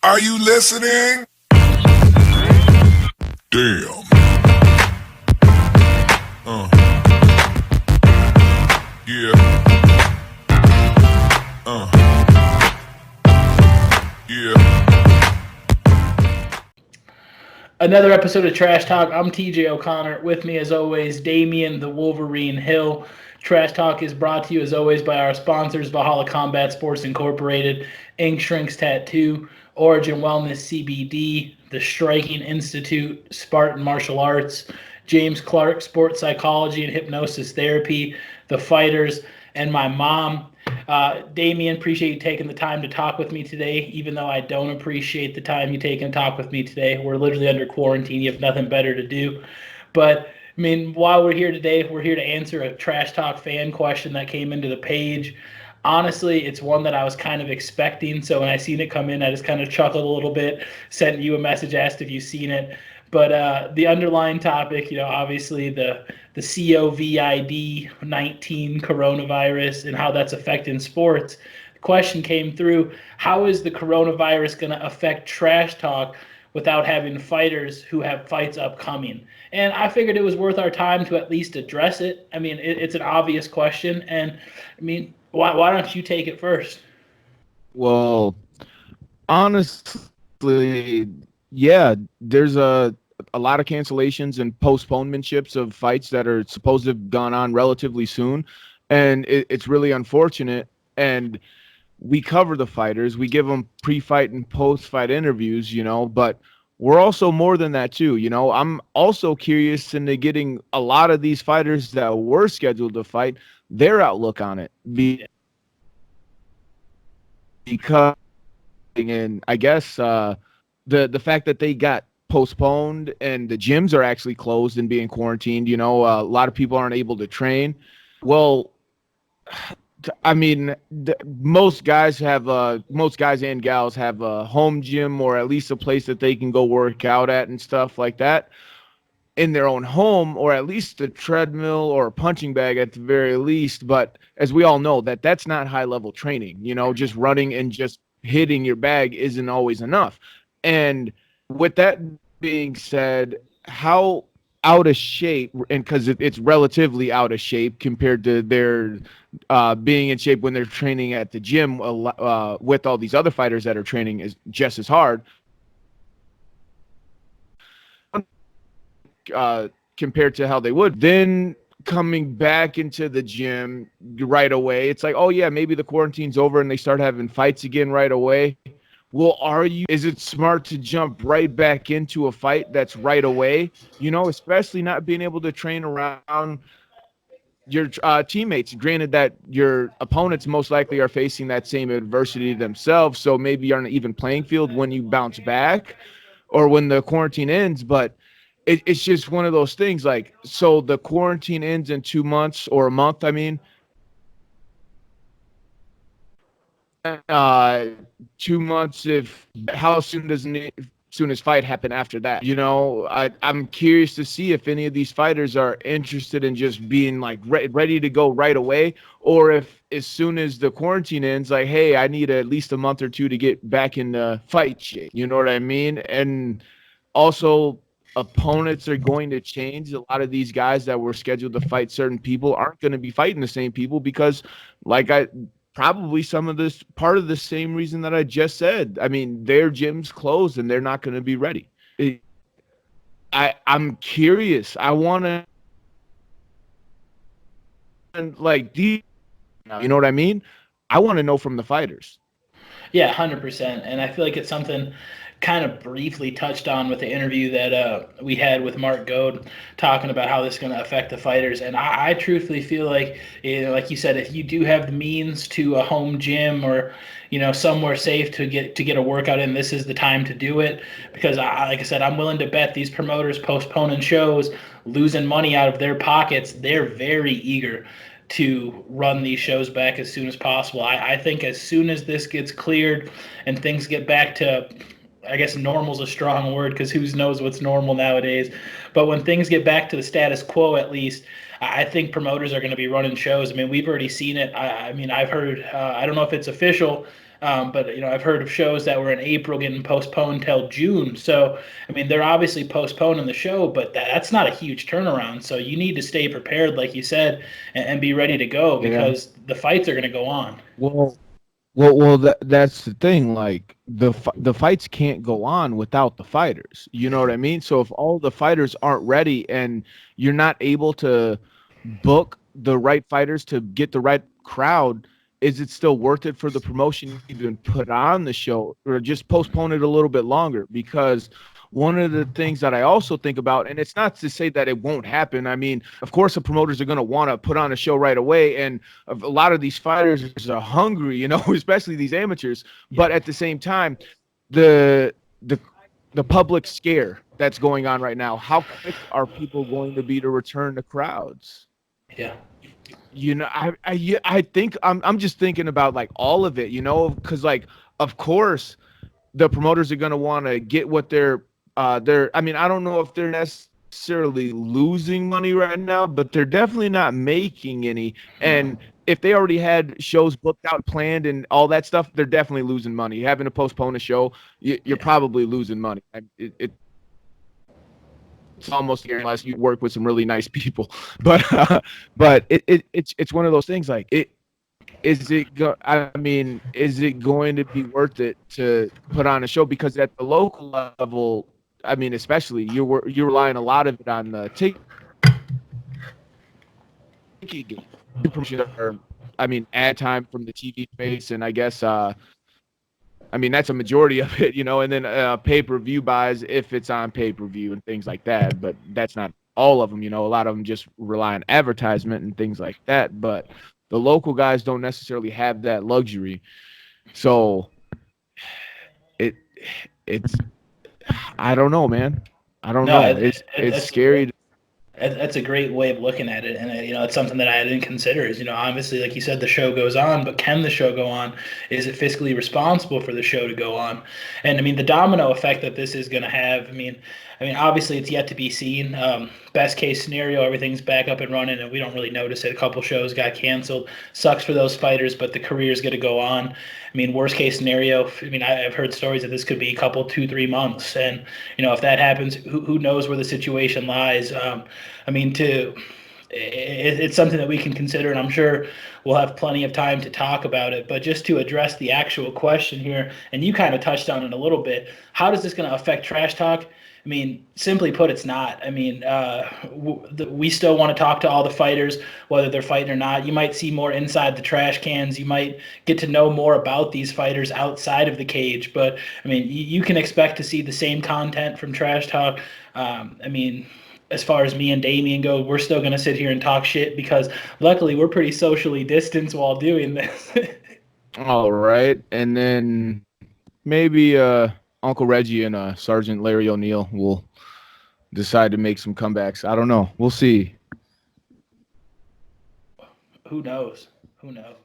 Are you listening? Damn. Yeah. Yeah. Another episode of Trash Talk. I'm TJ O'Connor. With me, as always, Damian the Wolverine Hill. Trash Talk is brought to you, as always, by our sponsors Valhalla Combat Sports Incorporated, Ink Shrinks Tattoo, Origin Wellness CBD, The Striking Institute, Spartan Martial Arts, James Clark Sports Psychology and Hypnosis Therapy, The Fighters, and my mom. Damien, appreciate you taking the time to talk with me today, even though I don't appreciate the time you taking to talk with me today. We're literally under quarantine. You have nothing better to do. But, I mean, while we're here today, we're here to answer a Trash Talk fan question that came into the page. Honestly, it's one that I was kind of expecting. So when I seen it come in, I just kind of chuckled a little bit, sent you a message, asked if you've seen it. But the underlying topic, obviously the COVID-19 coronavirus and how that's affecting sports. The question came through: how is the coronavirus going to affect Trash Talk without having fighters who have fights upcoming? And I figured it was worth our time to at least address it. I mean, it's an obvious question, and I mean, why don't you take it first? Well, honestly, yeah, there's a lot of cancellations and postponementships of fights that are supposed to have gone on relatively soon, and it's really unfortunate. And we cover the fighters, we give them pre-fight and post-fight interviews, but we're also more than that too. I'm also curious into getting a lot of these fighters that were scheduled to fight their outlook on it because and I guess the fact that they got postponed and the gyms are actually closed and being quarantined. A lot of people aren't able to train. Well, I mean, most guys and gals have a home gym or at least a place that they can go work out at and stuff like that in their own home, or at least a treadmill or a punching bag at the very least. But as we all know, that's not high level training. Just running and just hitting your bag isn't always enough. And with that being said, how out of shape, and because it's relatively out of shape compared to their being in shape when they're training at the gym with all these other fighters that are training is just as hard. Compared to how they would then coming back into the gym right away, it's like, oh yeah, maybe the quarantine's over and they start having fights again right away. Well, is it smart to jump right back into a fight that's right away, especially not being able to train around your teammates? Granted that your opponents most likely are facing that same adversity themselves, so maybe you're on an even playing field when you bounce back or when the quarantine ends. But it's just one of those things. Like, so the quarantine ends in 2 months or a month. I mean, 2 months. If how soon does soonest fight happen after that? I'm curious to see if any of these fighters are interested in just being like ready to go right away, or if as soon as the quarantine ends, like, hey, I need at least a month or two to get back in the fight shape. You know what I mean? And also, opponents are going to change. A lot of these guys that were scheduled to fight certain people aren't going to be fighting the same people because, like, probably some of this part of the same reason that I just said. I mean, their gym's closed and they're not going to be ready. I'm curious. I want to, like, you know what I mean? I want to know from the fighters. Yeah, 100%. And I feel like it's something kind of briefly touched on with the interview that we had with Mark Goad, talking about how this is going to affect the fighters. And I truthfully feel like, like you said, if you do have the means to a home gym or somewhere safe to get a workout in, this is the time to do it. Because like I said, I'm willing to bet these promoters postponing shows, losing money out of their pockets, they're very eager to run these shows back as soon as possible. I think as soon as this gets cleared and things get back to, I guess normal's a strong word because who knows what's normal nowadays. But when things get back to the status quo, at least, I think promoters are going to be running shows. I mean, we've already seen it. I mean, I've heard, I don't know if it's official, But I've heard of shows that were in April getting postponed till June. So I mean, they're obviously postponing the show, but that's not a huge turnaround. So you need to stay prepared, like you said, and be ready to go Yeah. because the fights are going to go on. Well, that's the thing. Like the fights can't go on without the fighters. You know what I mean? So if all the fighters aren't ready and you're not able to book the right fighters to get the right crowd, is it still worth it for the promotion to even put on the show, or just postpone it a little bit longer? Because one of the things that I also think about, and it's not to say that it won't happen. I mean, of course, the promoters are going to want to put on a show right away, and a lot of these fighters are hungry, especially these amateurs. But at the same time, the the the public scare that's going on right now, how quick are people going to be to return to crowds? Yeah. I think I'm just thinking about like all of it, because like of course the promoters are going to want to get what they're. I mean, I don't know if they're necessarily losing money right now, but they're definitely not making any. And if they already had shows booked out, planned, and all that stuff, they're definitely losing money. Having to postpone a show, you're probably losing money. It's almost here unless you work with some really nice people. But it's one of those things. Like I mean, is it going to be worth it to put on a show? Because at the local level, I mean, especially you're relying a lot of it on the ticket game. I mean, ad time from the TV space, and I guess I mean, that's a majority of it, and then pay-per-view buys if it's on pay-per-view and things like that. But that's not all of them, A lot of them just rely on advertisement and things like that. But the local guys don't necessarily have that luxury. So it's I don't know, man. I don't know. It's scary. That's a great way of looking at it, and it's something that I didn't consider. Is obviously, like you said, the show goes on, but can the show go on? Is it fiscally responsible for the show to go on? And I mean, the domino effect that this is going to have. I mean, obviously, it's yet to be seen. Best case scenario, everything's back up and running, and we don't really notice it. A couple shows got canceled. Sucks for those fighters, but the career's going to go on. I mean, worst case scenario. I mean, I've heard stories that this could be a couple, 2, 3 months, and if that happens, who knows where the situation lies? I mean, it's something that we can consider, and I'm sure we'll have plenty of time to talk about it. But just to address the actual question here, and you kind of touched on it a little bit, how is this going to affect Trash Talk? I mean, simply put, it's not. I mean, we still want to talk to all the fighters, whether they're fighting or not. You might see more inside the trash cans. You might get to know more about these fighters outside of the cage. But, I mean, you can expect to see the same content from Trash Talk. I mean, as far as me and Damien go, we're still going to sit here and talk shit because luckily we're pretty socially distanced while doing this. All right. And then maybe Uncle Reggie and Sergeant Larry O'Neill will decide to make some comebacks. I don't know. We'll see. Who knows? Who knows?